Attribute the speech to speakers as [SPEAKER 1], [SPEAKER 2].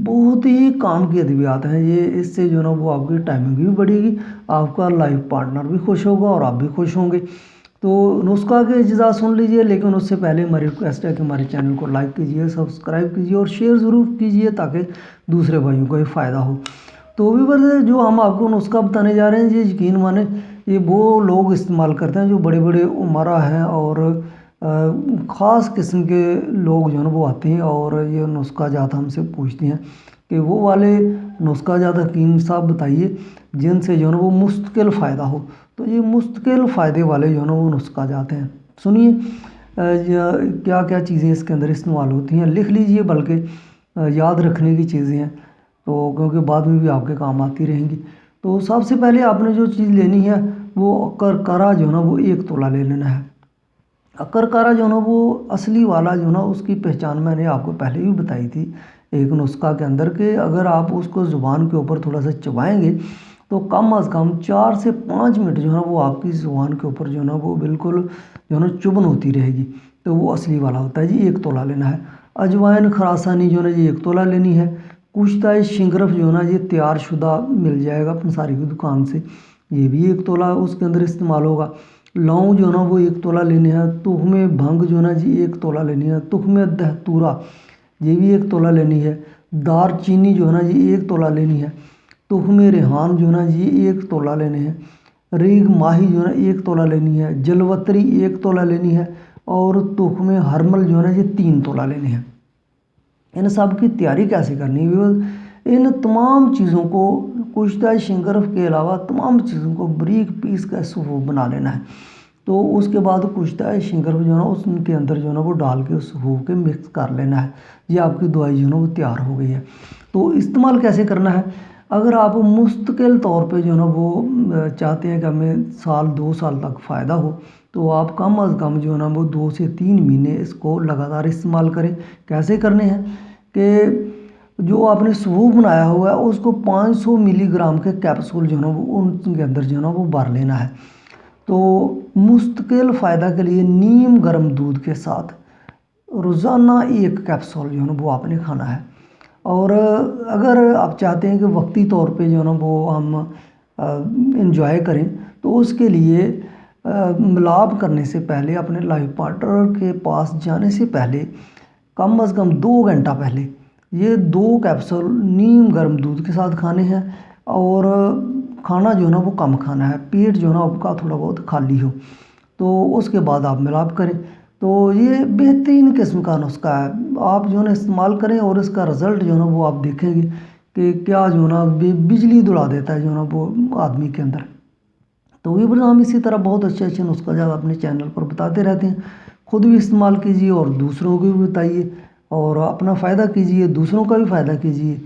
[SPEAKER 1] बहुत ही काम की अद्वियात हैं ये। इससे जो है ना वो आपकी टाइमिंग भी बढ़ेगी, आपका लाइफ पार्टनर भी खुश होगा और आप भी खुश होंगे। तो नुस्खा के अज्जा सुन लीजिए, लेकिन उससे पहले हमारी रिक्वेस्ट है कि हमारे चैनल को लाइक कीजिए, सब्सक्राइब कीजिए और शेयर ज़रूर कीजिए ताकि दूसरे भाइयों को भी फ़ायदा हो। तो व्यूअर्स, जो हम आपको नुस्खा बताने जा रहे हैं ये यकीन माने ये वो लोग इस्तेमाल करते हैं जो बड़े बड़े उमरा हैं और ख़ास किस्म के लोग जो है वो आते हैं और ये नुस्खा जात हमसे पूछते हैं कि वो वाले नुस्खा जात हकीम साहब बताइए जिनसे जो है वो मुस्तकिल फ़ायदा हो। तो ये मुस्तकिल फ़ायदे वाले जो है वो नुस्खा जाते हैं। सुनिए क्या क्या चीज़ें इसके अंदर इस्तेमाल होती हैं, लिख लीजिए, बल्कि याद रखने की चीज़ें हैं तो, क्योंकि बाद में भी आपके काम आती रहेंगी। तो सबसे पहले आपने जो चीज़ लेनी है वो अकरकारा जो है ना वो 1 तोला ले लेना है। अकरकारा जो है ना वो असली वाला जो है ना उसकी पहचान मैंने आपको पहले भी बताई थी एक नुस्खा के अंदर कि अगर आप उसको ज़ुबान के ऊपर थोड़ा सा चबाएंगे तो कम अज़ कम 4 से 5 मिनट जो है ना वो आपकी ज़ुबान के ऊपर जो है ना वो बिल्कुल जो है ना चुभन होती रहेगी। तो वो असली वाला होता है जी। 1 तोला लेना है। अजवाइन खरासानी जो है ना जी 1 तोला लेनी है। कुश्ता शिंगरफ जो है ना ये तैयार शुदा मिल जाएगा पंसारी की दुकान से, ये भी 1 तोला उसके अंदर इस्तेमाल होगा। लौंग जो है ना वो 1 तोला लेने हैं। तुख्मे भंग जो है ना जी 1 तोला लेनी है। तुख्मे दहतूरा ये भी 1 तोला लेनी है। दार चीनी जो है ना जी 1 तोला लेनी है। तुख्मे रेहान जो है ना जी 1 तोला लेने हैं। रीग माही जो है ना 1 तोला लेनी है। जलवतरी 1 तोला लेनी है। और तुख्मे हरमल जो है ना जी 3 तोला लेने हैं। इन सब की तैयारी कैसे करनी है? इन तमाम चीज़ों को कुश्ता शिंगरफ के अलावा तमाम चीज़ों को बारीक पीस का सूप बना लेना है। तो उसके बाद कुश्ता शिंगरफ जो है ना उसके अंदर जो है ना वो डाल के सूप के मिक्स कर लेना है। ये आपकी दवाई जो है ना वो तैयार हो गई है। तो इस्तेमाल कैसे करना है? अगर आप मुस्तकिल तौर पे जो है ना वो चाहते हैं कि हमें साल 2 साल तक फ़ायदा हो तो आप कम अज़ कम जो है ना वो 2 से 3 महीने इसको लगातार इस्तेमाल करें। कैसे करने हैं कि जो आपने सूप बनाया हुआ है उसको 500 मिलीग्राम के कैप्सूल जो है ना वो उनके अंदर जो है ना वो भर लेना है। तो मुस्तकिल फ़ायदा के लिए नीम गर्म दूध के साथ रोज़ाना 1 कैप्सूल जो है ना वो आपने खाना है। और अगर आप चाहते हैं कि वक्ती तौर पे जो है ना वो हम इंजॉय करें तो उसके लिए मिलाप करने से पहले अपने लाइफ पार्टनर के पास जाने से पहले कम अज़ कम 2 घंटा पहले ये 2 कैप्सूल नीम गर्म दूध के साथ खाने हैं। और खाना जो है ना वो कम खाना है, पेट जो है ना आपका थोड़ा बहुत खाली हो। तो उसके बाद आप मिलाप करें। तो ये बेहतरीन किस्म का नुस्खा है, आप जो है ना इस्तेमाल करें और इसका रिज़ल्ट जो है ना वो आप देखेंगे कि क्या जो है ना बिजली दौड़ा देता है जो है ना वो आदमी के अंदर। तो ये हम इसी तरह बहुत अच्छे अच्छे नुस्खा जब अपने चैनल पर बताते रहते हैं। खुद भी इस्तेमाल कीजिए और दूसरों को भी बताइए और अपना फ़ायदा कीजिए, दूसरों का भी फ़ायदा कीजिए।